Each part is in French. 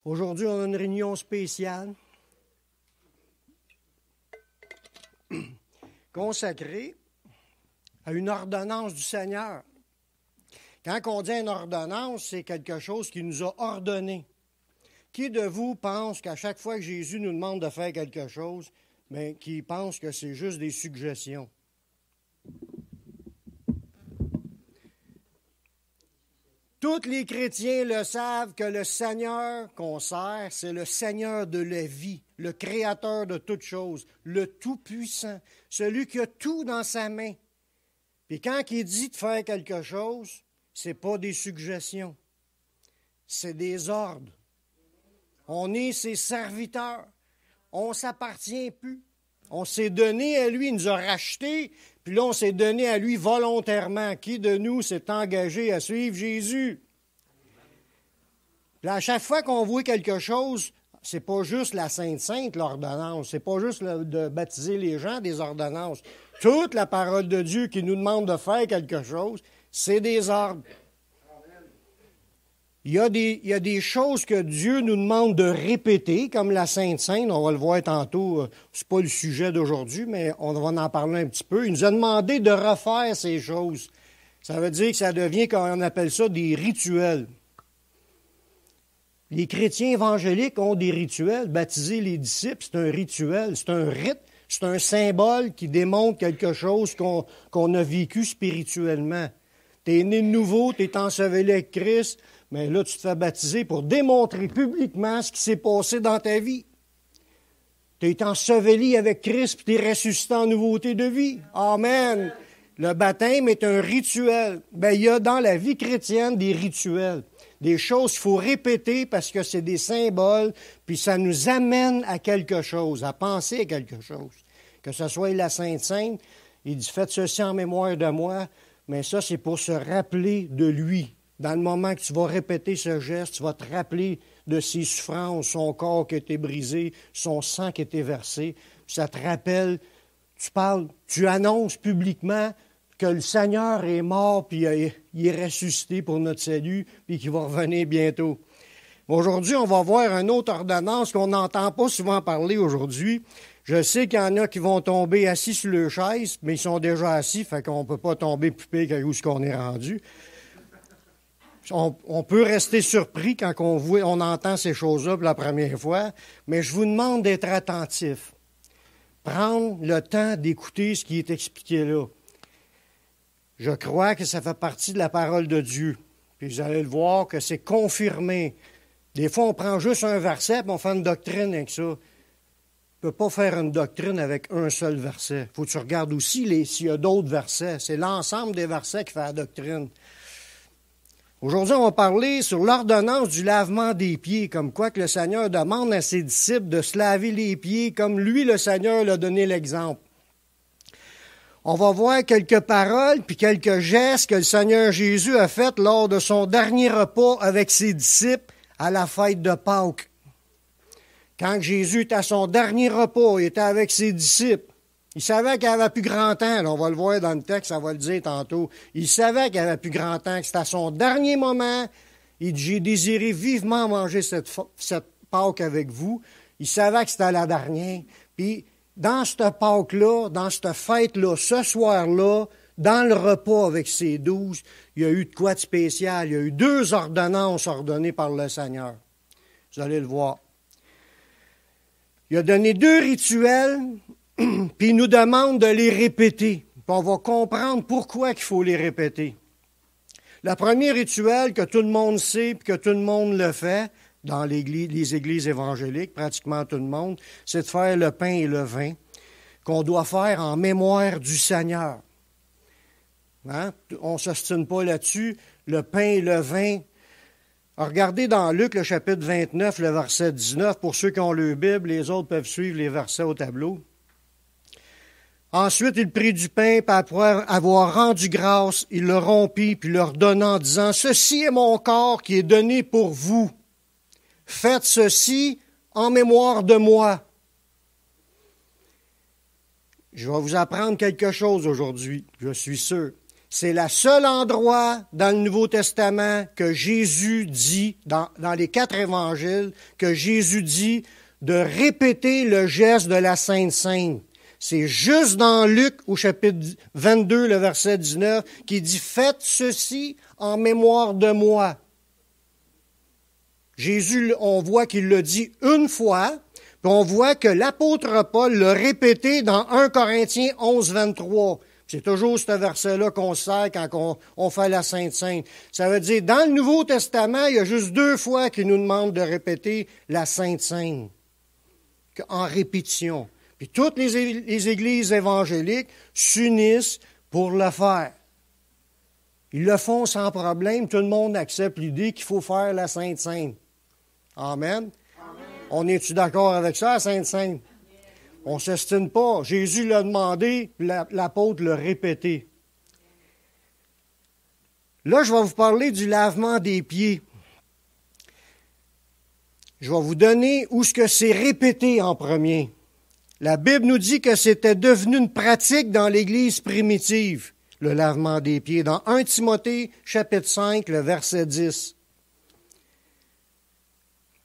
Aujourd'hui, on a une réunion spéciale consacrée à une ordonnance du Seigneur. Quand on dit une ordonnance, c'est quelque chose qui nous a ordonné. Qui de vous pense qu'à chaque fois que Jésus nous demande de faire quelque chose, bien, qui pense que c'est juste des suggestions? Tous les chrétiens le savent que le Seigneur qu'on sert, c'est le Seigneur de la vie, le Créateur de toutes choses, le Tout-Puissant, celui qui a tout dans sa main. Puis quand il dit de faire quelque chose, ce n'est pas des suggestions, c'est des ordres. On est ses serviteurs, on ne s'appartient plus. On s'est donné à lui, il nous a rachetés, puis là, on s'est donné à lui volontairement. Qui de nous s'est engagé à suivre Jésus? Puis à chaque fois qu'on voit quelque chose, c'est pas juste la Sainte-Sainte, l'ordonnance. C'est pas juste de baptiser les gens des ordonnances. Toute la parole de Dieu qui nous demande de faire quelque chose, c'est des ordres. Il y a des choses que Dieu nous demande de répéter, comme la Sainte-Sainte, on va le voir tantôt, c'est pas le sujet d'aujourd'hui, mais on va en parler un petit peu. Il nous a demandé de refaire ces choses. Ça veut dire que ça devient, comme on appelle ça, des rituels. Les chrétiens évangéliques ont des rituels. Baptiser les disciples, c'est un rituel, c'est un rite, c'est un symbole qui démontre quelque chose qu'on a vécu spirituellement. Tu es né de nouveau, tu es enseveli avec Christ, mais là, tu te fais baptiser pour démontrer publiquement ce qui s'est passé dans ta vie. Tu es enseveli avec Christ, puis tu es ressuscité en nouveauté de vie. Amen. Le baptême est un rituel. Bien, il y a dans la vie chrétienne des rituels, des choses qu'il faut répéter parce que c'est des symboles, puis ça nous amène à quelque chose, à penser à quelque chose. Que ce soit la Sainte-Sainte, il dit « Faites ceci en mémoire de moi », mais ça, c'est pour se rappeler de lui. Dans le moment que tu vas répéter ce geste, tu vas te rappeler de ses souffrances, son corps qui a été brisé, son sang qui a été versé. Puis ça te rappelle, tu annonces publiquement que le Seigneur est mort, puis il est ressuscité pour notre salut, puis qu'il va revenir bientôt. Aujourd'hui, on va voir une autre ordonnance qu'on n'entend pas souvent parler aujourd'hui. Je sais qu'il y en a qui vont tomber assis sur le chaise, mais ils sont déjà assis, fait qu'on ne peut pas tomber plus pire qu'où ce qu'on est rendu. On peut rester surpris quand on entend ces choses-là pour la première fois, mais je vous demande d'être attentif. Prendre le temps d'écouter ce qui est expliqué là. Je crois que ça fait partie de la parole de Dieu. Puis vous allez le voir que c'est confirmé. Des fois, on prend juste un verset et on fait une doctrine avec ça. On ne peut pas faire une doctrine avec un seul verset. Il faut que tu regardes aussi s'il y a d'autres versets. C'est l'ensemble des versets qui fait la doctrine. Aujourd'hui, on va parler sur l'ordonnance du lavement des pieds, comme quoi que le Seigneur demande à ses disciples de se laver les pieds, comme lui, le Seigneur, l'a donné l'exemple. On va voir quelques paroles puis quelques gestes que le Seigneur Jésus a fait lors de son dernier repas avec ses disciples à la fête de Pâques. Quand Jésus était à son dernier repas, il était avec ses disciples. Il savait qu'il n'avait plus grand temps. Là, on va le voir dans le texte, ça va le dire tantôt. Il savait qu'il n'avait plus grand temps, que c'était à son dernier moment. Il dit, j'ai désiré vivement manger cette Pâque avec vous. Il savait que c'était la dernière. Puis, dans cette Pâque-là, dans cette fête-là, ce soir-là, dans le repas avec ses 12, il y a eu de quoi de spécial. Il y a eu 2 ordonnances ordonnées par le Seigneur. Vous allez le voir. Il a donné 2 rituels, puis il nous demande de les répéter. Puis on va comprendre pourquoi il faut les répéter. Le premier rituel que tout le monde sait, puis que tout le monde le fait, dans les églises évangéliques, pratiquement tout le monde, c'est de faire le pain et le vin qu'on doit faire en mémoire du Seigneur. Hein? On ne s'ostine pas là-dessus. Le pain et le vin. Regardez dans Luc, le chapitre 29, le verset 19. Pour ceux qui ont le Bible, les autres peuvent suivre les versets au tableau. Ensuite, il prit du pain, puis après avoir rendu grâce, il le rompit, puis leur donna en disant, « Ceci est mon corps qui est donné pour vous. Faites ceci en mémoire de moi. » Je vais vous apprendre quelque chose aujourd'hui, je suis sûr. C'est le seul endroit dans le Nouveau Testament que Jésus dit, dans les 4 évangiles, que Jésus dit de répéter le geste de la Sainte Seine. C'est juste dans Luc, au chapitre 22, le verset 19, qui dit « Faites ceci en mémoire de moi ». Jésus, on voit qu'il le dit une fois, puis on voit que l'apôtre Paul l'a répété dans 1 Corinthiens 11, 23. C'est toujours ce verset-là qu'on sert quand on fait la Sainte Seine. Ça veut dire, dans le Nouveau Testament, il y a juste 2 fois qu'il nous demande de répéter la Sainte Seine, en répétition. Puis toutes les églises évangéliques s'unissent pour le faire. Ils le font sans problème. Tout le monde accepte l'idée qu'il faut faire la Sainte Seine. Amen. Amen. On est-tu d'accord avec ça, la Sainte Seine? On ne s'estime pas. Jésus l'a demandé, l'apôtre l'a répété. Là, je vais vous parler du lavement des pieds. Je vais vous donner où ce que c'est répété en premier. La Bible nous dit que c'était devenu une pratique dans l'Église primitive, le lavement des pieds. Dans 1 Timothée, chapitre 5, le verset 10.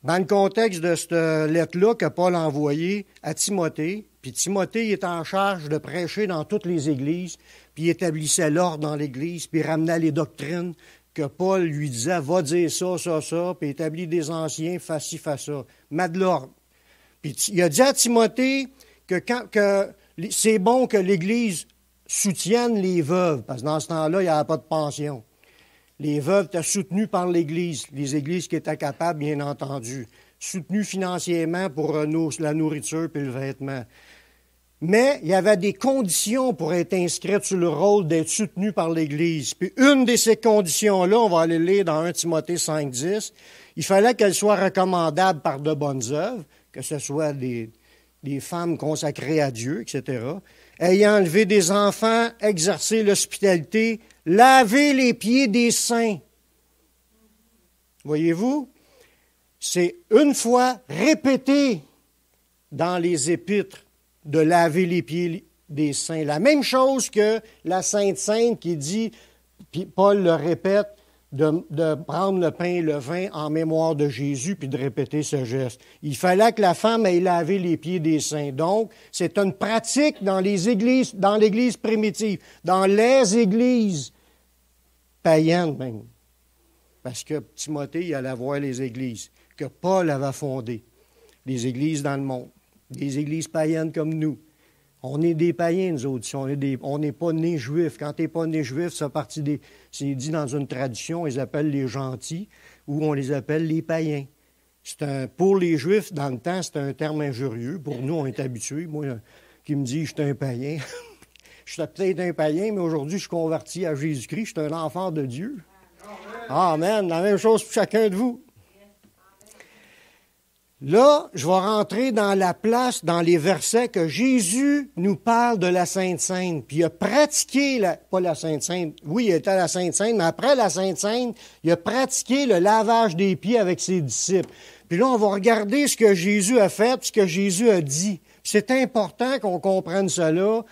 Dans le contexte de cette lettre-là que Paul a envoyée à Timothée, puis Timothée il est en charge de prêcher dans toutes les églises, puis il établissait l'ordre dans l'Église, puis il ramenait les doctrines que Paul lui disait, va dire ça, ça, ça, puis établit des anciens, fais ci, fais ça. Mets de l'ordre. Puis il a dit à Timothée que c'est bon que l'Église soutienne les veuves, parce que dans ce temps-là, il n'y avait pas de pension. Les veuves étaient soutenues par l'Église, les églises qui étaient capables, bien entendu, soutenues financièrement pour la nourriture et le vêtement. Mais il y avait des conditions pour être inscrite sur le rôle d'être soutenue par l'Église. Puis une de ces conditions-là, on va aller lire dans 1 Timothée 5,10, il fallait qu'elle soit recommandable par de bonnes œuvres, que ce soit des femmes consacrées à Dieu, etc., ayant élevé des enfants, exercé l'hospitalité, laver les pieds des saints. Voyez-vous, c'est une fois répété dans les épîtres de laver les pieds des saints. La même chose que la Sainte Seine qui dit, puis Paul le répète, de prendre le pain et le vin en mémoire de Jésus puis de répéter ce geste. Il fallait que la femme ait lavé les pieds des saints. Donc, c'est une pratique dans les églises, dans l'Église primitive, dans les églises païennes même. Parce que Timothée, il allait voir les églises que Paul avait fondées, les églises dans le monde, des églises païennes comme nous. On est des païens, nous autres. On n'est pas nés juifs. Quand tu n'es pas né juif, c'est dit dans une tradition, ils appellent les gentils, ou on les appelle les païens. Pour les juifs, dans le temps, c'était un terme injurieux. Pour nous, on est habitués. Moi, qui me dit, je suis un païen. Je suis peut-être un païen, mais aujourd'hui, je suis converti à Jésus-Christ. Je suis un enfant de Dieu. Amen. La même chose pour chacun de vous. Là, je vais rentrer dans la place, dans les versets que Jésus nous parle de la Sainte Seine. Puis il a pratiqué, pas la Sainte Seine, oui, il était à la Sainte Seine, mais après la Sainte Seine, il a pratiqué le lavage des pieds avec ses disciples. Puis là, on va regarder ce que Jésus a fait, ce que Jésus a dit. C'est important qu'on comprenne cela,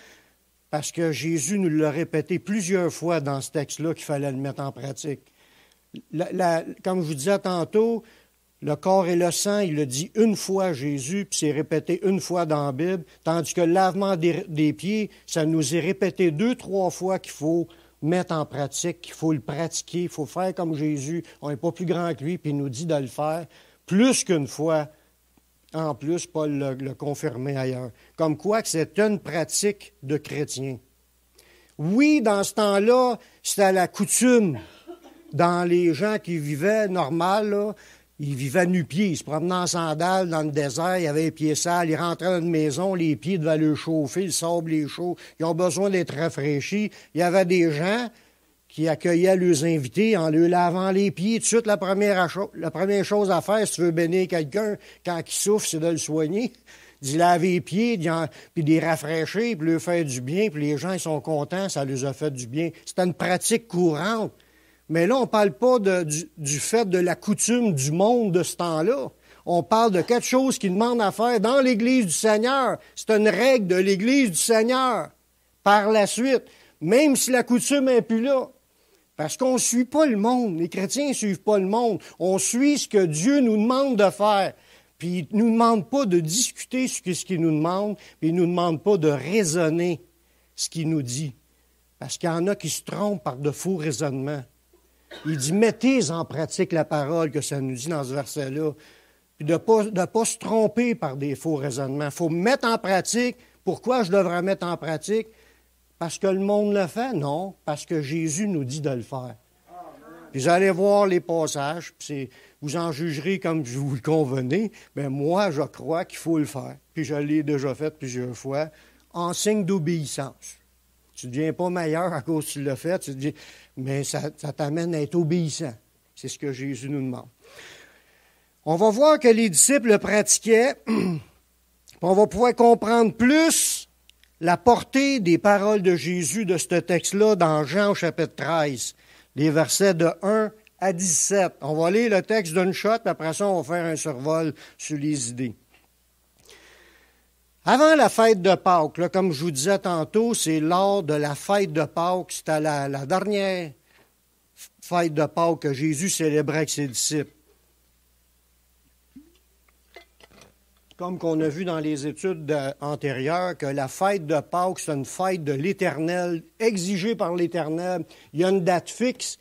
parce que Jésus nous l'a répété plusieurs fois dans ce texte-là qu'il fallait le mettre en pratique. Comme je vous disais tantôt, le corps et le sang, il le dit une fois Jésus, puis c'est répété une fois dans la Bible, tandis que le lavement des pieds, ça nous est répété 2-3 fois qu'il faut mettre en pratique, qu'il faut le pratiquer, il faut faire comme Jésus. On n'est pas plus grand que lui, puis il nous dit de le faire plus qu'une fois. En plus, Paul l'a confirmé ailleurs. Comme quoi que c'est une pratique de chrétien. Oui, dans ce temps-là, c'était la coutume. Dans les gens qui vivaient normal, là, ils vivaient nu-pieds, ils se promenaient en sandales dans le désert, il y avait les pieds sales, ils rentraient dans une maison, les pieds devaient leur chauffer, le sable les chaud, ils ont besoin d'être rafraîchis. Il y avait des gens qui accueillaient leurs invités en leur lavant les pieds. Tout de suite, la première chose à faire, si tu veux bénir quelqu'un, quand il souffre, c'est de le soigner, d'y laver les pieds, puis d'y rafraîchir, puis leur faire du bien, puis les gens ils sont contents, ça leur a fait du bien. C'était une pratique courante. Mais là, on ne parle pas du fait de la coutume du monde de ce temps-là. On parle de quelque chose qui demande à faire dans l'Église du Seigneur. C'est une règle de l'Église du Seigneur. Par la suite, même si la coutume n'est plus là. Parce qu'on ne suit pas le monde. Les chrétiens ne suivent pas le monde. On suit ce que Dieu nous demande de faire. Puis il ne nous demande pas de discuter ce qu'il nous demande, puis il ne nous demande pas de raisonner ce qu'il nous dit. Parce qu'il y en a qui se trompent par de faux raisonnements. Il dit, mettez en pratique la parole que ça nous dit dans ce verset-là. Puis de ne pas se tromper par des faux raisonnements. Il faut mettre en pratique. Pourquoi je devrais mettre en pratique? Parce que le monde le fait? Non, parce que Jésus nous dit de le faire. Puis vous allez voir les passages, puis vous en jugerez comme vous le convenez, mais moi, je crois qu'il faut le faire. Puis je l'ai déjà fait plusieurs fois, en signe d'obéissance. Tu ne deviens pas meilleur à cause que tu l'as fait, tu te dis, mais ça t'amène à être obéissant. C'est ce que Jésus nous demande. On va voir que les disciples le pratiquaient, puis on va pouvoir comprendre plus la portée des paroles de Jésus de ce texte-là dans Jean au chapitre 13, les versets de 1 à 17. On va lire le texte d'une shot, puis après ça, on va faire un survol sur les idées. Avant la fête de Pâques, là, comme je vous disais tantôt, c'est lors de la fête de Pâques, c'était la dernière fête de Pâques que Jésus célébrait avec ses disciples. Comme qu'on a vu dans les études antérieures, que la fête de Pâques, c'est une fête de l'Éternel, exigée par l'Éternel. Il y a une date fixe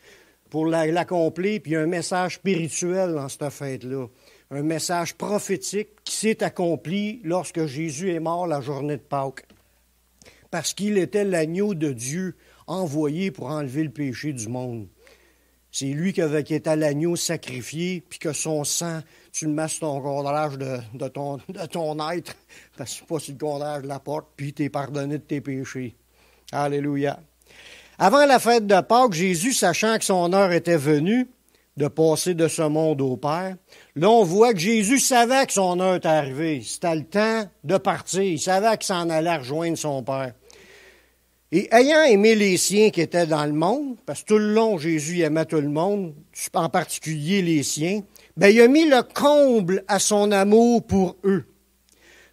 pour l'accomplir, puis il y a un message spirituel dans cette fête-là. Un message prophétique qui s'est accompli lorsque Jésus est mort la journée de Pâques. Parce qu'il était l'agneau de Dieu envoyé pour enlever le péché du monde. C'est lui qui était l'agneau sacrifié, puis que son sang, tu le mets sur ton gondrage de ton être, parce que c'est pas sur le gondrage de la porte, puis tu es pardonné de tes péchés. Alléluia. Avant la fête de Pâques, Jésus, sachant que son heure était venue de passer de ce monde au Père, là, on voit que Jésus savait que son heure était arrivée. C'était le temps de partir. Il savait qu'il s'en allait rejoindre son Père. Et ayant aimé les siens qui étaient dans le monde, parce que tout le long, Jésus aimait tout le monde, en particulier les siens, bien, il a mis le comble à son amour pour eux.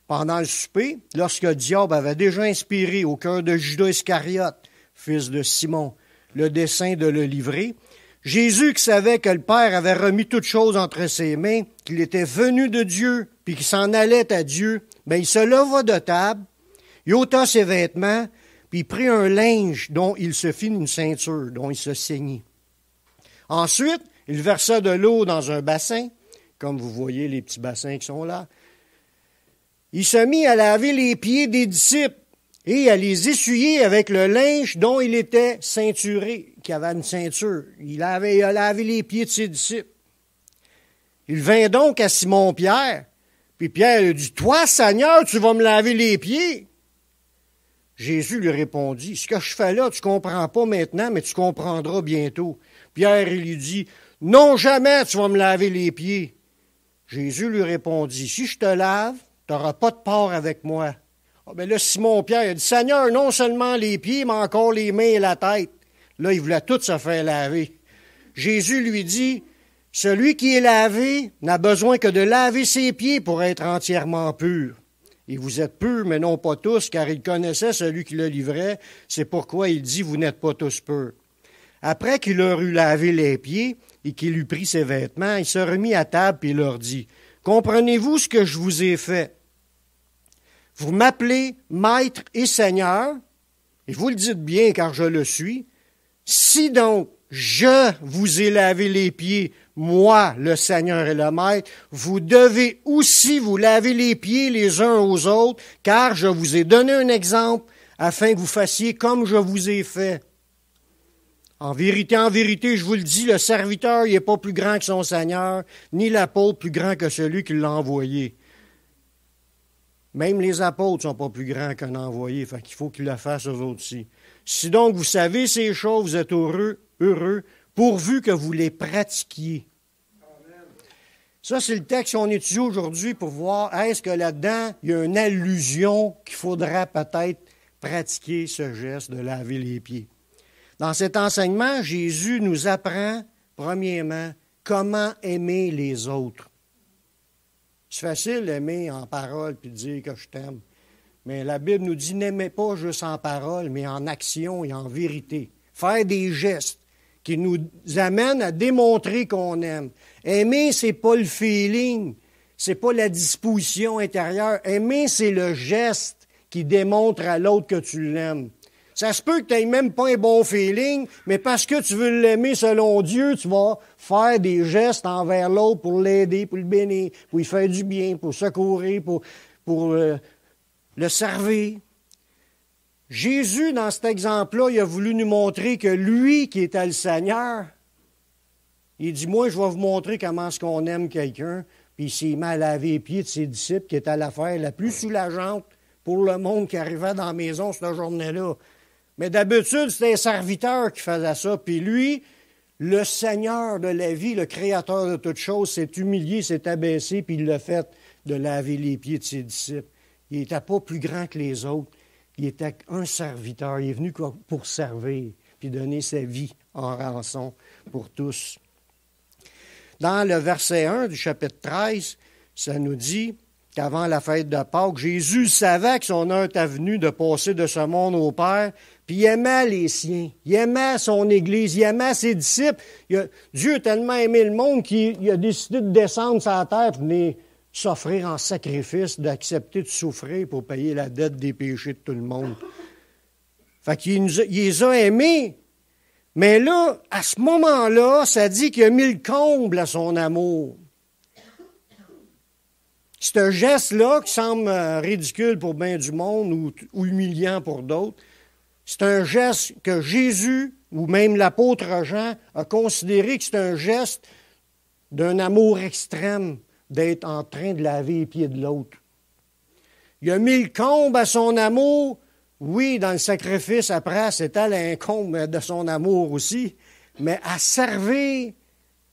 Pendant le souper, lorsque le diable avait déjà inspiré au cœur de Judas Iscariote, fils de Simon, le dessein de le livrer, Jésus, qui savait que le Père avait remis toutes choses entre ses mains, qu'il était venu de Dieu, puis qu'il s'en allait à Dieu, bien, il se leva de table, il ôta ses vêtements, puis il prit un linge dont il se fit une ceinture, dont il se ceignit. Ensuite, il versa de l'eau dans un bassin, comme vous voyez les petits bassins qui sont là. Il se mit à laver les pieds des disciples et à les essuyer avec le linge dont il était ceinturé, qui avait une ceinture. Il a lavé les pieds de ses disciples. Il vint donc à Simon-Pierre, puis Pierre lui dit, « Toi, Seigneur, tu vas me laver les pieds? » Jésus lui répondit, « Ce que je fais là, tu ne comprends pas maintenant, mais tu comprendras bientôt. » Pierre lui dit, « Non, jamais tu vas me laver les pieds. » Jésus lui répondit, « Si je te lave, tu n'auras pas de part avec moi. » Ah, bien là, Simon-Pierre a dit, « Seigneur, non seulement les pieds, mais encore les mains et la tête. » Là, il voulait tout se faire laver. Jésus lui dit, « Celui qui est lavé n'a besoin que de laver ses pieds pour être entièrement pur. Et vous êtes purs, mais non pas tous, car il connaissait celui qui le livrait. C'est pourquoi il dit, vous n'êtes pas tous purs. » Après qu'il leur eut lavé les pieds et qu'il eut pris ses vêtements, il se remit à table et leur dit, « Comprenez-vous ce que je vous ai fait? Vous m'appelez Maître et Seigneur, et vous le dites bien car je le suis. Si donc je vous ai lavé les pieds, moi, le Seigneur et le Maître, vous devez aussi vous laver les pieds les uns aux autres, car je vous ai donné un exemple afin que vous fassiez comme je vous ai fait. En vérité, je vous le dis, le serviteur n'est pas plus grand que son Seigneur, ni l'apôtre plus grand que celui qui l'a envoyé. Même les apôtres ne sont pas plus grands qu'un envoyé, fait qu'il faut qu'ils le fassent eux autres aussi. Si donc vous savez ces choses, vous êtes heureux, pourvu que vous les pratiquiez. Amen. Ça, c'est le texte qu'on étudie aujourd'hui pour voir, est-ce que là-dedans, il y a une allusion qu'il faudra peut-être pratiquer ce geste de laver les pieds. Dans cet enseignement, Jésus nous apprend, premièrement, comment aimer les autres. C'est facile d'aimer en parole puis de dire que je t'aime. Mais la Bible nous dit, n'aimez pas juste en parole, mais en action et en vérité. Faire des gestes qui nous amènent à démontrer qu'on aime. Aimer, c'est pas le feeling, c'est pas la disposition intérieure. Aimer, c'est le geste qui démontre à l'autre que tu l'aimes. Ça se peut que tu n'aies même pas un bon feeling, mais parce que tu veux l'aimer selon Dieu, tu vas faire des gestes envers l'autre pour l'aider, pour le bénir, pour lui faire du bien, pour secourir, pour le servir. Jésus, dans cet exemple-là, il a voulu nous montrer que lui, qui était le Seigneur, il dit, moi, je vais vous montrer comment est-ce qu'on aime quelqu'un, puis il s'est mis à laver les pieds de ses disciples, qui était l'affaire la plus soulageante pour le monde qui arrivait dans la maison cette journée-là. Mais d'habitude, c'était un serviteur qui faisait ça. Puis lui, le Seigneur de la vie, le Créateur de toutes choses, s'est humilié, s'est abaissé, puis il l'a fait de laver les pieds de ses disciples. Il n'était pas plus grand que les autres. Il était un serviteur. Il est venu pour servir, puis donner sa vie en rançon pour tous. Dans le verset 1 du chapitre 13, ça nous dit qu'avant la fête de Pâques, Jésus savait que son heure était venue de passer de ce monde au Père, puis il aimait les siens, il aimait son Église, il aimait ses disciples. Dieu a tellement aimé le monde qu'il a décidé de descendre sur la terre pour venir s'offrir en sacrifice, d'accepter de souffrir pour payer la dette des péchés de tout le monde. Fait qu'il les a aimés. Mais là, à ce moment-là, ça dit qu'il a mis le comble à son amour. C'est un geste-là qui semble ridicule pour bien du monde ou humiliant pour d'autres. C'est un geste que Jésus, ou même l'apôtre Jean, a considéré que c'est un geste d'un amour extrême, d'être en train de laver les pieds de l'autre. Il a mis le comble à son amour. Oui, dans le sacrifice, après, c'était l'incombe de son amour aussi, mais à servir,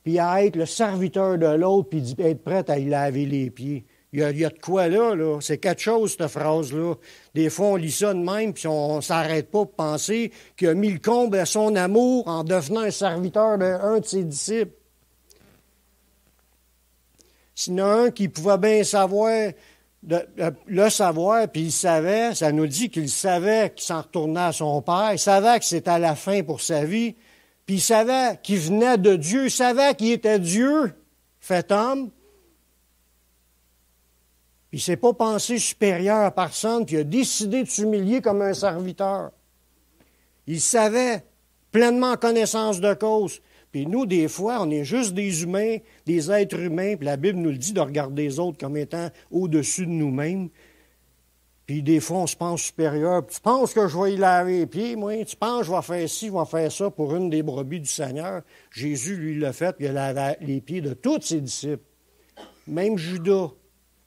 puis à être le serviteur de l'autre, puis être prêt à y laver les pieds. Il y a de quoi là. C'est quelque chose, cette phrase-là. Des fois, on lit ça de même, puis on ne s'arrête pas pour penser qu'il a mis le comble à son amour en devenant un serviteur d'un de ses disciples. S'il y en a un qui pouvait bien savoir, le savoir, puis il savait, ça nous dit qu'il savait qu'il s'en retournait à son Père, il savait que c'était la fin pour sa vie, puis il savait qu'il venait de Dieu, il savait qu'il était Dieu, fait homme. Il ne s'est pas pensé supérieur à personne, puis il a décidé de s'humilier comme un serviteur. Il savait, pleinement en connaissance de cause. Puis nous, des fois, on est juste des humains, des êtres humains, puis la Bible nous le dit de regarder les autres comme étant au-dessus de nous-mêmes. Puis des fois, on se pense supérieur. Tu penses que je vais y laver les pieds, moi? Tu penses que je vais faire ci, je vais faire ça pour une des brebis du Seigneur? Jésus, lui, l'a fait, puis il a lavé les pieds de tous ses disciples. Même Judas.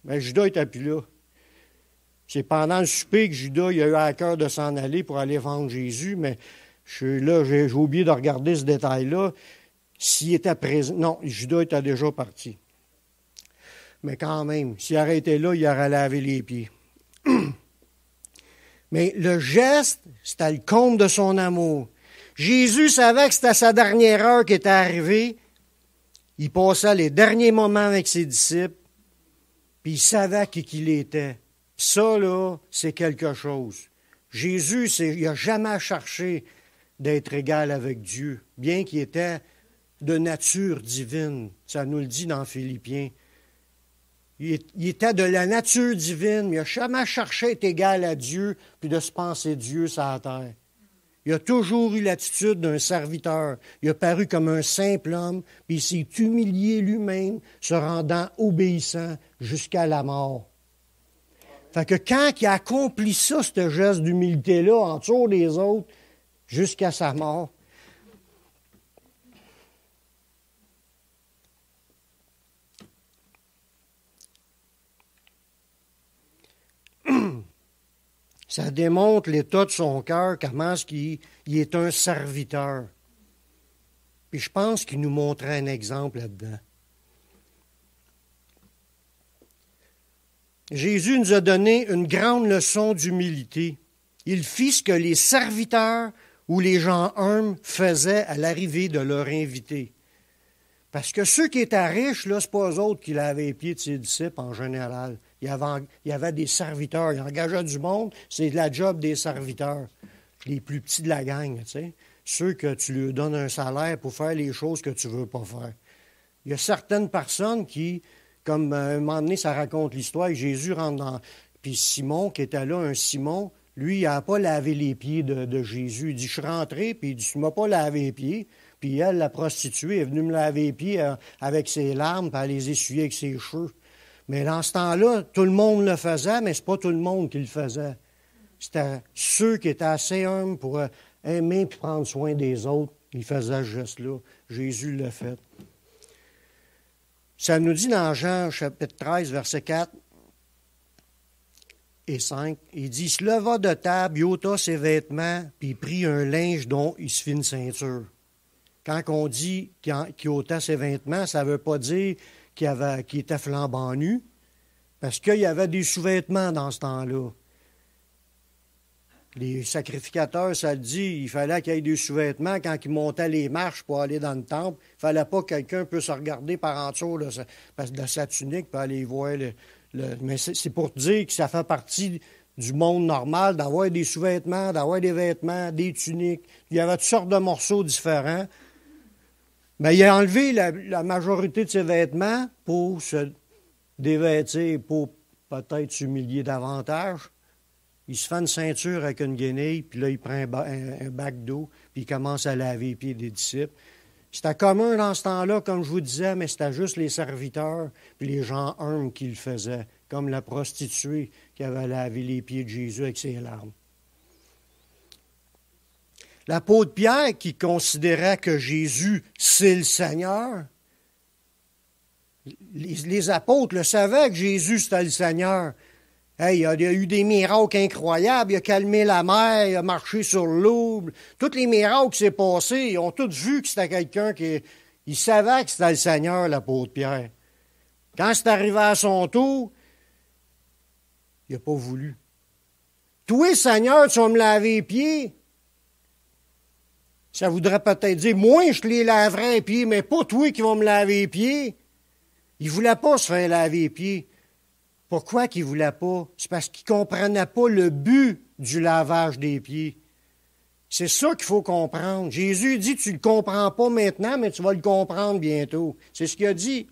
Mais Judas n'était plus là. C'est pendant le souper que Judas il a eu à cœur de s'en aller pour aller vendre Jésus, mais j'ai oublié de regarder ce détail-là. S'il était présent... Non, Judas était déjà parti. Mais quand même, s'il aurait été là, il aurait lavé les pieds. Mais le geste, c'était le comble de son amour. Jésus savait que c'était sa dernière heure qui était arrivée. Il passait les derniers moments avec ses disciples. Puis il savait qui il était. Ça, là, c'est quelque chose. Jésus, il n'a jamais cherché d'être égal avec Dieu, bien qu'il était de nature divine. Ça nous le dit dans Philippiens. Il était de la nature divine, mais il n'a jamais cherché à être égal à Dieu, puis de se penser Dieu sur la terre. Il a toujours eu l'attitude d'un serviteur. Il a paru comme un simple homme, puis il s'est humilié lui-même, se rendant obéissant jusqu'à la mort. Fait que quand il a accompli ça, ce geste d'humilité-là, en dessous des autres, jusqu'à sa mort, ça démontre l'état de son cœur, comment est-ce qu'il est un serviteur. Puis je pense qu'il nous montrait un exemple là-dedans. Jésus nous a donné une grande leçon d'humilité. Il fit ce que les serviteurs ou les gens humbles faisaient à l'arrivée de leur invité. Parce que ceux qui étaient riches, là, c'est pas eux autres qui lavaient les pieds de ses disciples en général. Il y avait des serviteurs. Il engageait du monde, c'est la job des serviteurs. Les plus petits de la gang, tu sais. Ceux que tu leur donnes un salaire pour faire les choses que tu ne veux pas faire. Il y a certaines personnes qui, comme à un moment donné, ça raconte l'histoire, Jésus rentre dans... Puis Simon, qui était là, un Simon, lui, il n'a pas lavé les pieds de Jésus. Il dit, je suis rentré, puis il dit, tu ne m'as pas lavé les pieds. Puis elle, la prostituée, est venue me laver les pieds avec ses larmes, puis elle les essuyait avec ses cheveux. Mais dans ce temps-là, tout le monde le faisait, mais ce n'est pas tout le monde qui le faisait. C'était ceux qui étaient assez humbles pour aimer et prendre soin des autres. Ils faisaient ce geste-là. Jésus l'a fait. Ça nous dit dans Jean, chapitre 13, versets 4 et 5, il dit, « Il se leva de table, il ôta ses vêtements, puis il prit un linge dont il se fit une ceinture. » Quand on dit qu'il ôtait ses vêtements, ça ne veut pas dire qu'il était flambant nu, parce qu'il y avait des sous-vêtements dans ce temps-là. Les sacrificateurs, ça le dit, il fallait qu'il y ait des sous-vêtements quand ils montaient les marches pour aller dans le temple. Il ne fallait pas que quelqu'un puisse regarder par en dessous de sa tunique pour aller voir mais c'est pour dire que ça fait partie du monde normal d'avoir des sous-vêtements, d'avoir des vêtements, des tuniques. Il y avait toutes sortes de morceaux différents. Mais il a enlevé la majorité de ses vêtements pour se dévêtir, pour peut-être s'humilier davantage. Il se fait une ceinture avec une guenille, puis là, il prend un bac d'eau, puis il commence à laver les pieds des disciples. C'était commun dans ce temps-là, comme je vous disais, mais c'était juste les serviteurs puis les gens humbles qui le faisaient, comme la prostituée qui avait lavé les pieds de Jésus avec ses larmes. L'apôtre Pierre, qui considérait que Jésus, c'est le Seigneur, les apôtres le savaient que Jésus, c'était le Seigneur. Hey, il a eu des miracles incroyables. Il a calmé la mer, il a marché sur l'eau. Tous les miracles qui s'est passés, ils ont tous vu que c'était quelqu'un qui... Il savait que c'était le Seigneur, l'apôtre Pierre. Quand c'est arrivé à son tour, il n'a pas voulu. Toi, Seigneur, tu vas me laver les pieds. Ça voudrait peut-être dire, moi, je te les laverai les pieds, mais pas toi qui vas me laver les pieds. Il ne voulait pas se faire laver les pieds. Pourquoi qu'il ne voulait pas? C'est parce qu'il ne comprenait pas le but du lavage des pieds. C'est ça qu'il faut comprendre. Jésus dit, tu ne le comprends pas maintenant, mais tu vas le comprendre bientôt. C'est ce qu'il a dit.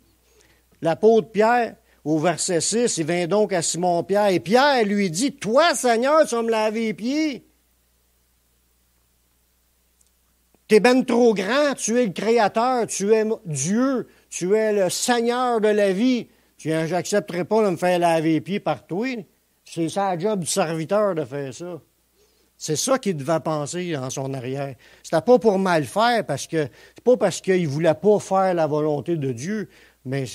L'apôtre Pierre, au verset 6, il vint donc à Simon-Pierre, et Pierre lui dit, toi, Seigneur, tu vas me laver les pieds. Tu es ben trop grand, tu es le Créateur, tu es Dieu, tu es le Seigneur de la vie. J'accepterai pas de me faire laver les pieds par toi. C'est ça le job du serviteur de faire ça. C'est ça qu'il devait penser en son arrière. C'était pas pour mal faire, c'est pas parce qu'il ne voulait pas faire la volonté de Dieu, mais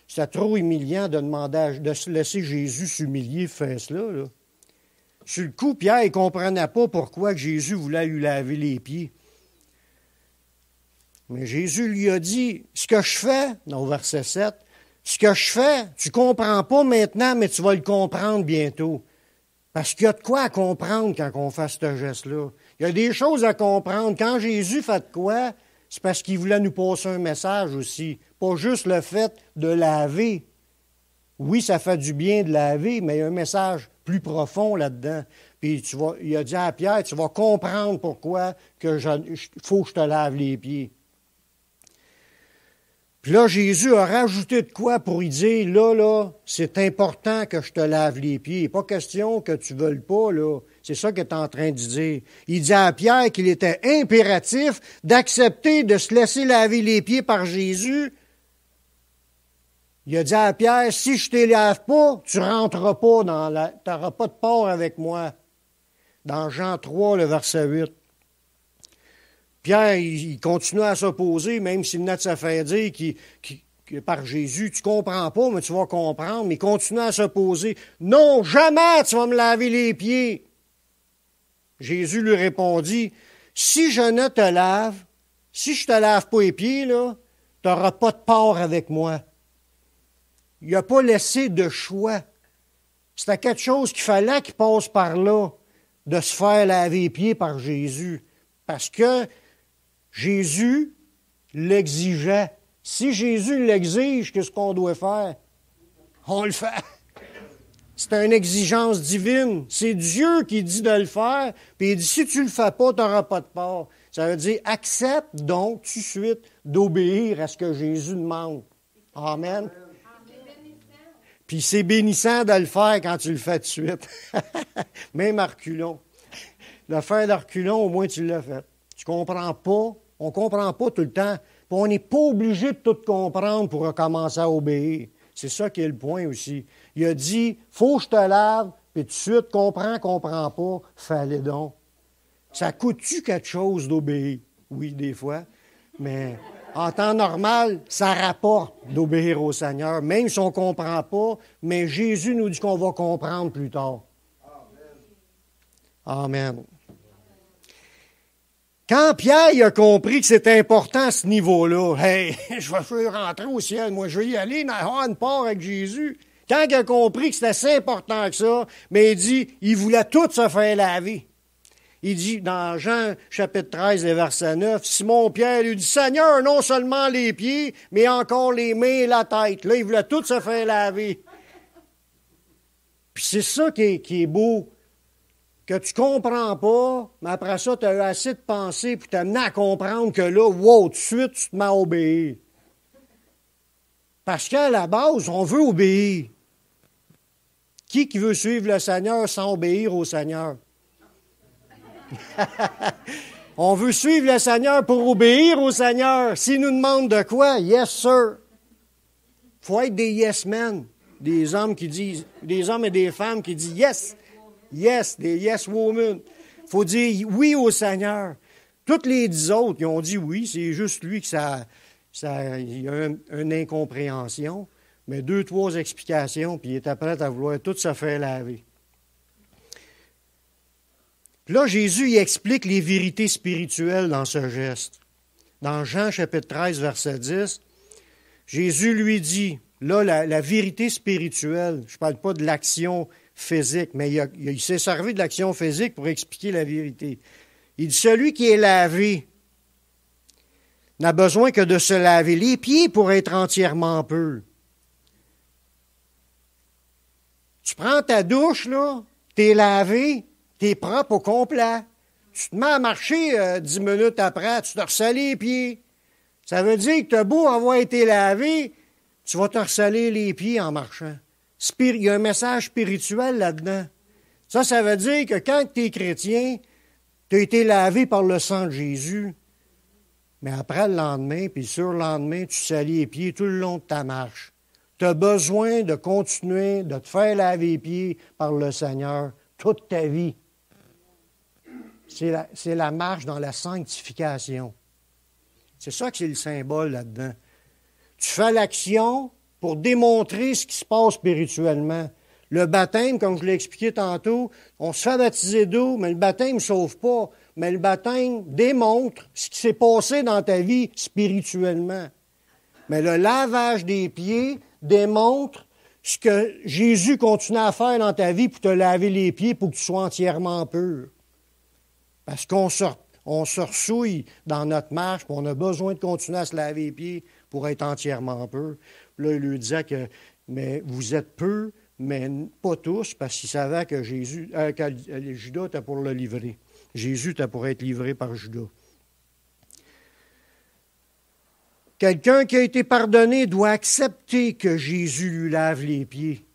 c'était trop humiliant de demander de se laisser Jésus s'humilier, faire cela. Là. Sur le coup, Pierre ne comprenait pas pourquoi Jésus voulait lui laver les pieds. Mais Jésus lui a dit, ce que je fais, dans le verset 7, ce que je fais, tu ne comprends pas maintenant, mais tu vas le comprendre bientôt. Parce qu'il y a de quoi à comprendre quand on fait ce geste-là. Il y a des choses à comprendre. Quand Jésus fait de quoi, c'est parce qu'il voulait nous passer un message aussi. Pas juste le fait de laver. Oui, ça fait du bien de laver, mais il y a un message plus profond là-dedans. Puis il a dit à Pierre, tu vas comprendre pourquoi faut que je te lave les pieds. Puis là, Jésus a rajouté de quoi pour y dire, là, c'est important que je te lave les pieds. Il n'est pas question que tu ne veuilles pas, là. C'est ça qu'il est en train de dire. Il dit à Pierre qu'il était impératif d'accepter de se laisser laver les pieds par Jésus. Il a dit à Pierre, si je ne te lave pas, tu ne rentreras pas tu n'auras pas de part avec moi. Dans Jean 3, le verset 8. Pierre, il continue à s'opposer, même s'il venait de se faire dire que par Jésus, tu ne comprends pas, mais tu vas comprendre, mais il continue à s'opposer. Non, jamais tu vas me laver les pieds. Jésus lui répondit, si je ne te lave, si je ne te lave pas les pieds, là, tu n'auras pas de part avec moi. Il n'a pas laissé de choix. C'était quelque chose qu'il fallait qu'il passe par là, de se faire laver les pieds par Jésus. Parce que Jésus l'exigeait. Si Jésus l'exige, qu'est-ce qu'on doit faire? On le fait. C'est une exigence divine. C'est Dieu qui dit de le faire, puis il dit, si tu ne le fais pas, tu n'auras pas de part. Ça veut dire, accepte donc tout de suite d'obéir à ce que Jésus demande. Amen. Puis c'est bénissant de le faire quand tu le fais tout de suite. Même à reculons. Le faire de reculons, au moins tu l'as fait. Tu comprends pas. On ne comprend pas tout le temps. Puis on n'est pas obligé de tout comprendre pour recommencer à obéir. C'est ça qui est le point aussi. Il a dit, faut que je te lave, puis tout de suite, comprends pas, fallait donc. Ça coûte-tu quelque chose d'obéir? Oui, des fois. Mais en temps normal, ça rapporte d'obéir au Seigneur, même si on ne comprend pas, mais Jésus nous dit qu'on va comprendre plus tard. Amen. Quand Pierre a compris que c'était important à ce niveau-là, « Hey, je vais rentrer au ciel, moi je vais y aller, avoir une part avec Jésus. » Quand il a compris que c'était si important que ça, mais il dit, il voulait tout se faire laver. Il dit dans Jean chapitre 13, verset 9, Simon-Pierre lui dit, « Seigneur, non seulement les pieds, mais encore les mains et la tête. » Là, il voulait tout se faire laver. Puis c'est ça qui est beau, que tu comprends pas, mais après ça, tu as eu assez de pensée pour t'amener à comprendre que là, wow, tout de suite, tu te mets à obéir. Parce qu'à la base, on veut obéir. Qui veut suivre le Seigneur sans obéir au Seigneur? On veut suivre le Seigneur pour obéir au Seigneur. S'il nous demande de quoi, yes, sir. Il faut être des yes men, des hommes et des femmes qui disent yes. Yes, des yes women. Il faut dire oui au Seigneur. Toutes les 10 autres, ils ont dit oui, c'est juste lui que il y a une incompréhension, mais 2, 3 explications, puis il était prêt à vouloir tout se faire laver. Puis là, Jésus il explique les vérités spirituelles dans ce geste. Dans Jean chapitre 13, verset 10, Jésus lui dit, là, la vérité spirituelle, je ne parle pas de l'action physique, mais il s'est servi de l'action physique pour expliquer la vérité. Il dit, celui qui est lavé n'a besoin que de se laver les pieds pour être entièrement pur. Tu prends ta douche, là, t'es lavé, t'es propre au complet. Tu te mets à marcher 10 minutes après, tu te ressales les pieds. Ça veut dire que tu as beau avoir été lavé, tu vas te ressaler les pieds en marchant. Il y a un message spirituel là-dedans. Ça veut dire que quand tu es chrétien, tu as été lavé par le sang de Jésus. Mais après le lendemain, puis sur le lendemain, tu salis les pieds tout le long de ta marche. Tu as besoin de continuer de te faire laver les pieds par le Seigneur toute ta vie. C'est la marche dans la sanctification. C'est ça que c'est le symbole là-dedans. Tu fais l'action pour démontrer ce qui se passe spirituellement. Le baptême, comme je l'ai expliqué tantôt, on se fait baptiser d'eau, mais le baptême ne sauve pas. Mais le baptême démontre ce qui s'est passé dans ta vie spirituellement. Mais le lavage des pieds démontre ce que Jésus continue à faire dans ta vie pour te laver les pieds pour que tu sois entièrement pur. Parce qu'on se ressouille dans notre marche, puis on a besoin de continuer à se laver les pieds pour être entièrement pur. Là, il lui disait que mais vous êtes peu, mais pas tous, parce qu'il savait que Judas était pour le livrer. Jésus était pour être livré par Judas. Quelqu'un qui a été pardonné doit accepter que Jésus lui lave les pieds.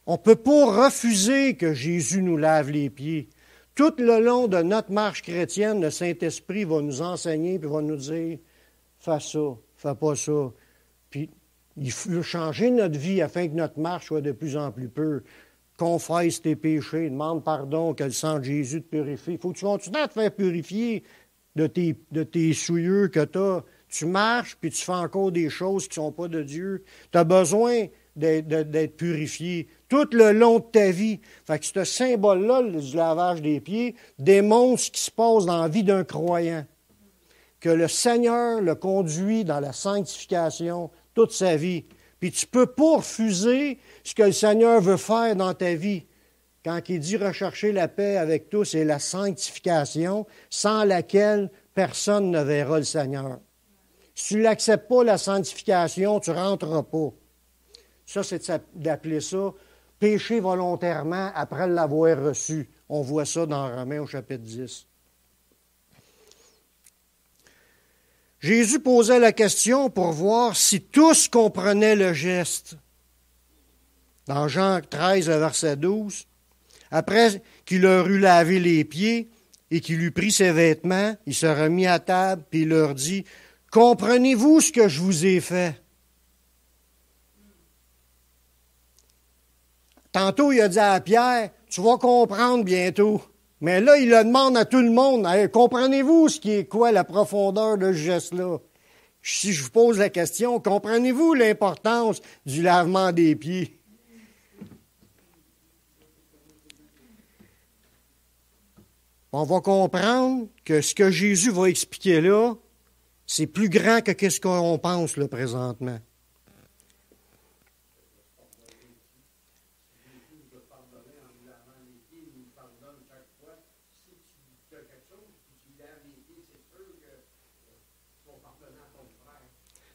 On ne peut pas refuser que Jésus nous lave les pieds. Tout le long de notre marche chrétienne, le Saint-Esprit va nous enseigner et va nous dire « Fais ça, fais pas ça ». Puis il faut changer notre vie afin que notre marche soit de plus en plus pure. Confesse tes péchés, demande pardon, que le sang de Jésus te purifie. Il faut que tu continues à te faire purifier de tes souillures que tu as. Tu marches, puis tu fais encore des choses qui ne sont pas de Dieu. Tu as besoin d'être purifié tout le long de ta vie. Fait que ce symbole-là, du lavage des pieds, démontre ce qui se passe dans la vie d'un croyant. Que le Seigneur le conduit dans la sanctification toute sa vie. Puis tu ne peux pas refuser ce que le Seigneur veut faire dans ta vie. Quand il dit rechercher la paix avec tous et la sanctification, sans laquelle personne ne verra le Seigneur. Si tu n'acceptes pas la sanctification, tu ne rentreras pas. Ça, c'est d'appeler ça péché volontairement après l'avoir reçu. On voit ça dans Romains au chapitre 10. Jésus posait la question pour voir si tous comprenaient le geste. Dans Jean 13, verset 12, après qu'il leur eut lavé les pieds et qu'il eut pris ses vêtements, il se remit à table puis il leur dit, « Comprenez-vous ce que je vous ai fait? » Tantôt, il a dit à Pierre, « Tu vas comprendre bientôt. » Mais là, il le demande à tout le monde, hey, « Comprenez-vous ce qui est quoi la profondeur de ce geste-là? » Si je vous pose la question, comprenez-vous l'importance du lavement des pieds? On va comprendre que ce que Jésus va expliquer là, c'est plus grand que ce qu'on pense là, présentement.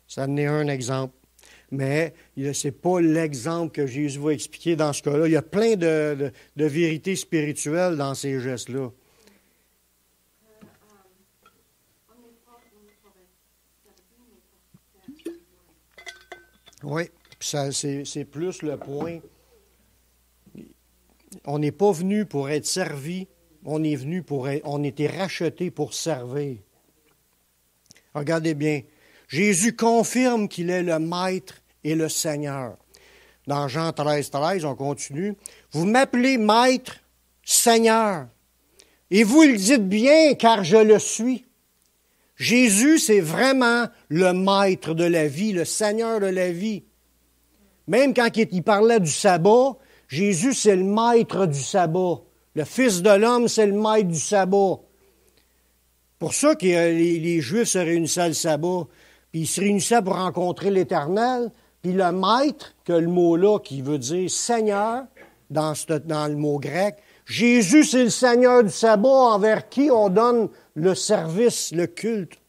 Ça en est un exemple. Mais ce n'est pas l'exemple que Jésus va expliquer dans ce cas-là. Il y a plein de vérités spirituelles dans ces gestes-là. Oui, c'est plus le point. On n'est pas venu pour être servi, on est venu on était racheté pour servir. Regardez bien, Jésus confirme qu'il est le Maître et le Seigneur. Dans Jean 13, 13, on continue. Vous m'appelez Maître, Seigneur, et vous le dites bien car je le suis. Jésus, c'est vraiment le maître de la vie, le Seigneur de la vie. Même quand il parlait du sabbat, Jésus, c'est le maître du sabbat. Le Fils de l'homme, c'est le maître du sabbat. Pour ça que les Juifs se réunissaient le sabbat. Puis ils se réunissaient pour rencontrer l'Éternel. Puis le maître, que le mot-là qui veut dire Seigneur, dans le mot grec, Jésus, c'est le Seigneur du sabbat envers qui on donne le service, le culte.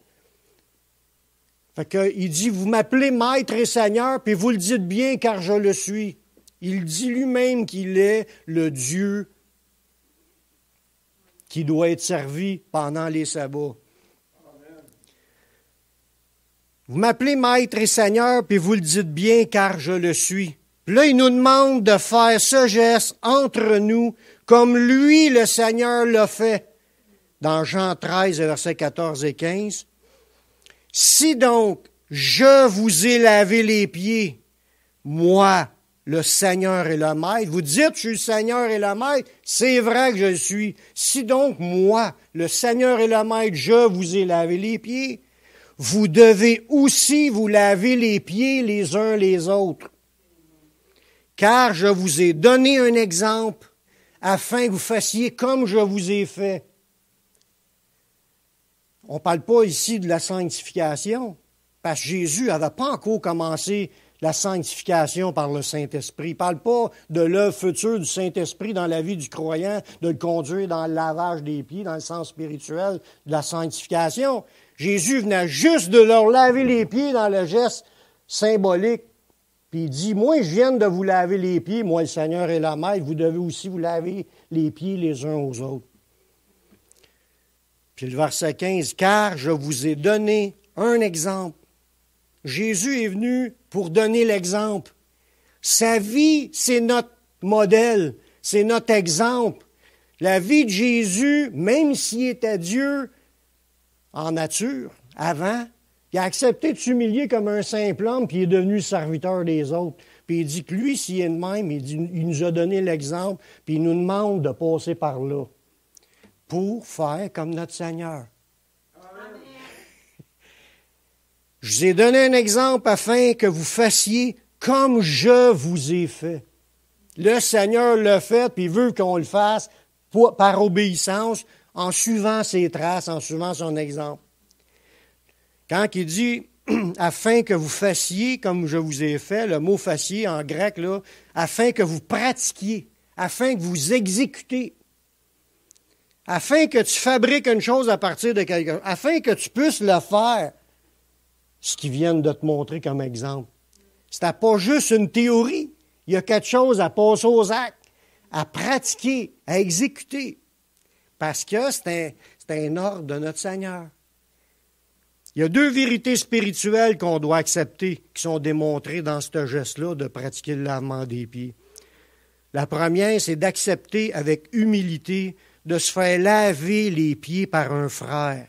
Fait que, il dit, vous m'appelez Maître et Seigneur, puis vous le dites bien car je le suis. Il dit lui-même qu'il est le Dieu qui doit être servi pendant les sabbats. Vous m'appelez Maître et Seigneur, puis vous le dites bien car je le suis. Puis là, il nous demande de faire ce geste entre nous, comme lui, le Seigneur, l'a fait. Dans Jean 13, versets 14 et 15. Si donc je vous ai lavé les pieds, moi, le Seigneur et le Maître, vous dites, je suis le Seigneur et le Maître, c'est vrai que je le suis. Si donc moi, le Seigneur et le Maître, je vous ai lavé les pieds, vous devez aussi vous laver les pieds les uns les autres. Car je vous ai donné un exemple afin que vous fassiez comme je vous ai fait. On ne parle pas ici de la sanctification, parce que Jésus n'avait pas encore commencé la sanctification par le Saint-Esprit. Il ne parle pas de l'œuvre future du Saint-Esprit dans la vie du croyant, de le conduire dans le lavage des pieds, dans le sens spirituel de la sanctification. Jésus venait juste de leur laver les pieds dans le geste symbolique. Puis il dit, moi, je viens de vous laver les pieds, moi, le Seigneur et la Maître, vous devez aussi vous laver les pieds les uns aux autres. Puis le verset 15, « Car je vous ai donné un exemple. » Jésus est venu pour donner l'exemple. Sa vie, c'est notre modèle, c'est notre exemple. La vie de Jésus, même s'il était Dieu en nature, avant, il a accepté de s'humilier comme un simple homme, puis il est devenu serviteur des autres. Puis il dit que lui, s'il est de même, il nous a donné l'exemple, puis il nous demande de passer par là pour faire comme notre Seigneur. Amen. Je vous ai donné un exemple afin que vous fassiez comme je vous ai fait. Le Seigneur l'a fait, puis il veut qu'on le fasse par obéissance, en suivant ses traces, en suivant son exemple. Quand il dit « afin que vous fassiez comme je vous ai fait », le mot « fassiez » en grec, là, afin que vous pratiquiez, afin que vous exécutez, afin que tu fabriques une chose à partir de quelque chose, afin que tu puisses le faire. ce qu'ils viennent de te montrer comme exemple. C'était pas juste une théorie. Il y a quelque chose à passer aux actes, à pratiquer, à exécuter. Parce que c'est un ordre de notre Seigneur. Il y a deux vérités spirituelles qu'on doit accepter, qui sont démontrées dans ce geste-là de pratiquer le lavement des pieds. La première, c'est d'accepter avec humilité de se faire laver les pieds par un frère.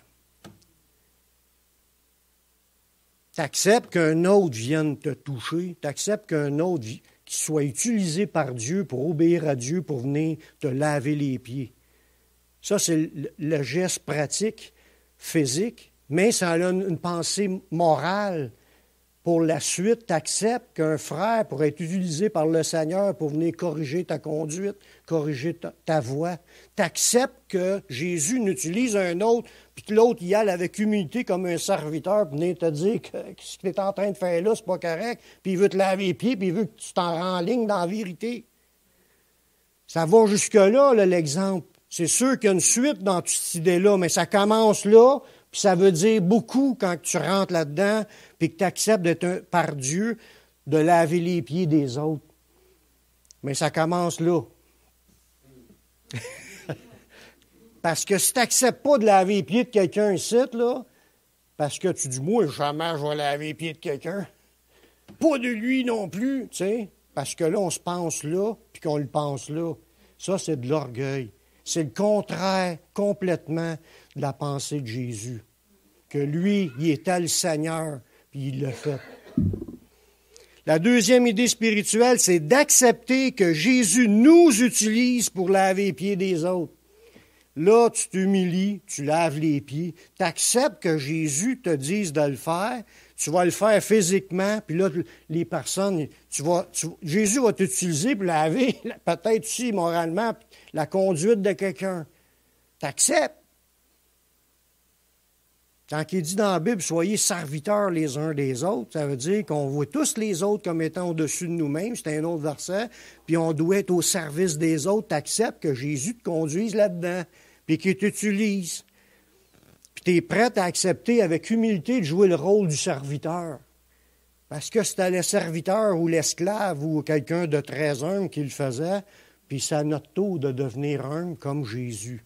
Tu acceptes qu'un autre vienne te toucher, tu acceptes qu'un autre qui soit utilisé par Dieu pour obéir à Dieu, pour venir te laver les pieds. Ça, c'est le geste pratique, physique, mais ça a une pensée morale. Pour la suite, tu acceptes qu'un frère pourrait être utilisé par le Seigneur pour venir corriger ta conduite, corriger ta voie. Tu acceptes que Jésus n'utilise un autre, puis que l'autre y aille avec humilité comme un serviteur pour venir te dire que ce que tu es en train de faire là, c'est pas correct, puis il veut te laver les pieds, puis il veut que tu t'en renlignes dans la vérité. Ça va jusque-là, là, l'exemple. C'est sûr qu'il y a une suite dans toute cette idée-là, mais ça commence là, puis ça veut dire beaucoup quand tu rentres là-dedans, puis que tu acceptes d'être par Dieu, de laver les pieds des autres. Mais ça commence là. Parce que si tu n'acceptes pas de laver les pieds de quelqu'un ici, là, parce que tu dis, moi, jamais je vais laver les pieds de quelqu'un. Pas de lui non plus, tu sais. Parce que là, on se pense là, puis qu'on le pense là. Ça, c'est de l'orgueil. C'est le contraire complètement de la pensée de Jésus. Que lui, il était le Seigneur, puis il l'a fait. La deuxième idée spirituelle, c'est d'accepter que Jésus nous utilise pour laver les pieds des autres. Là, tu t'humilies, tu laves les pieds, tu acceptes que Jésus te dise de le faire, tu vas le faire physiquement, puis là, les personnes, Jésus va t'utiliser pour laver, peut-être aussi moralement, la conduite de quelqu'un. Tu acceptes. Quand il dit dans la Bible, soyez serviteurs les uns des autres, ça veut dire qu'on voit tous les autres comme étant au-dessus de nous-mêmes, c'est un autre verset, puis on doit être au service des autres. Tu acceptes que Jésus te conduise là-dedans, puis qu'il t'utilise. Puis tu es prêt à accepter avec humilité de jouer le rôle du serviteur. Parce que c'était le serviteur ou l'esclave ou quelqu'un de très humble qui le faisait, puis c'est à notre tour de devenir humble comme Jésus.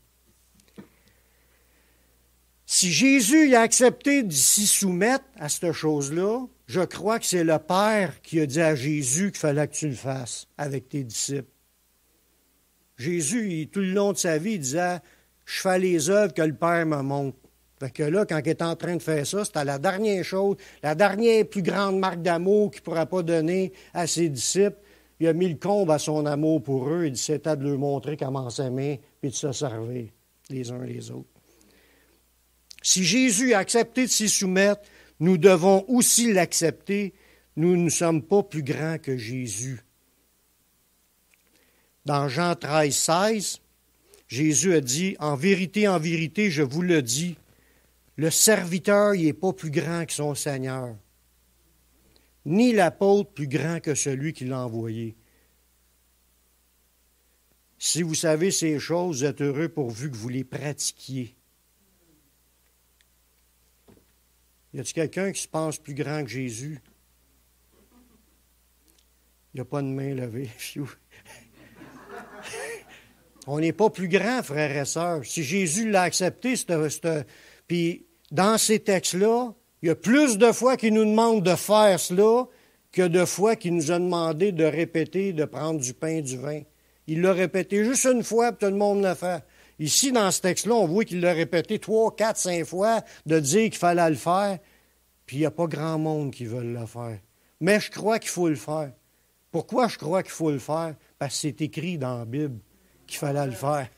Si Jésus a accepté de s'y soumettre à cette chose-là, je crois que c'est le Père qui a dit à Jésus qu'il fallait que tu le fasses avec tes disciples. Jésus, tout le long de sa vie, il disait « Je fais les œuvres que le Père me montre ». Fait que là, quand il est en train de faire ça, c'était la dernière chose, la dernière plus grande marque d'amour qu'il ne pourra pas donner à ses disciples. Il a mis le comble à son amour pour eux. Il dit c'était de leur montrer comment s'aimer et de se servir les uns les autres. Si Jésus a accepté de s'y soumettre, nous devons aussi l'accepter. Nous ne sommes pas plus grands que Jésus. Dans Jean 13, 16, Jésus a dit, en vérité, je vous le dis, le serviteur n'est pas plus grand que son Seigneur, ni l'apôtre plus grand que celui qui l'a envoyé. Si vous savez ces choses, vous êtes heureux pourvu que vous les pratiquiez. Y a-t-il quelqu'un qui se pense plus grand que Jésus? Il n'y a pas de main levée. On n'est pas plus grand, frères et sœurs. Si Jésus l'a accepté, puis dans ces textes-là, il y a plus de fois qu'il nous demande de faire cela que de fois qu'il nous a demandé de répéter, de prendre du pain et du vin. Il l'a répété juste une fois, puis tout le monde l'a fait. Ici, dans ce texte-là, on voit qu'il l'a répété 3, 4, 5 fois de dire qu'il fallait le faire, puis il n'y a pas grand monde qui veut le faire. Mais je crois qu'il faut le faire. Pourquoi je crois qu'il faut le faire? Parce que c'est écrit dans la Bible qu'il fallait le faire.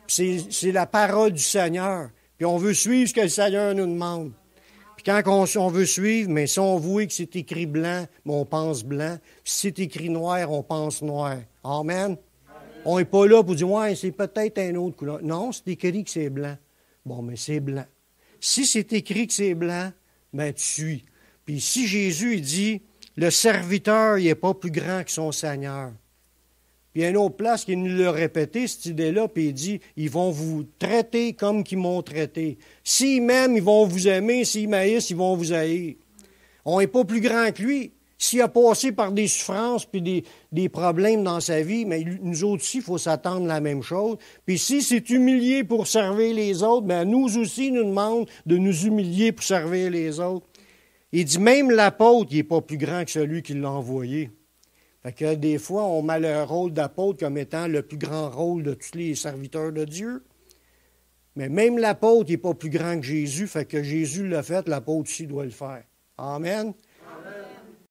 Puis c'est la parole du Seigneur. Puis on veut suivre ce que le Seigneur nous demande. Puis quand on veut suivre, mais si on voit que c'est écrit blanc, on pense blanc. Puis si c'est écrit noir, on pense noir. Amen. On n'est pas là pour dire, ouais, c'est peut-être un autre couleur. Non, c'est écrit que c'est blanc. Bon, mais c'est blanc. Si c'est écrit que c'est blanc, ben tu suis. Puis si Jésus il dit, le serviteur, il n'est pas plus grand que son Seigneur. Puis il y a une autre place qui nous l'a répété, cette idée-là, puis il dit, ils vont vous traiter comme qu'ils m'ont traité. S'ils m'aiment, ils vont vous aimer. S'ils m'haïssent, ils vont vous haïr. On n'est pas plus grand que lui. S'il a passé par des souffrances puis des problèmes dans sa vie, mais nous autres aussi, il faut s'attendre à la même chose. Puis si c'est humilié pour servir les autres, bien nous aussi, il nous demande de nous humilier pour servir les autres. Il dit même l'apôtre, il n'est pas plus grand que celui qui l'a envoyé. Fait que des fois, on met le rôle d'apôtre comme étant le plus grand rôle de tous les serviteurs de Dieu. Mais même l'apôtre n'est pas plus grand que Jésus, fait que Jésus l'a fait, l'apôtre aussi doit le faire. Amen.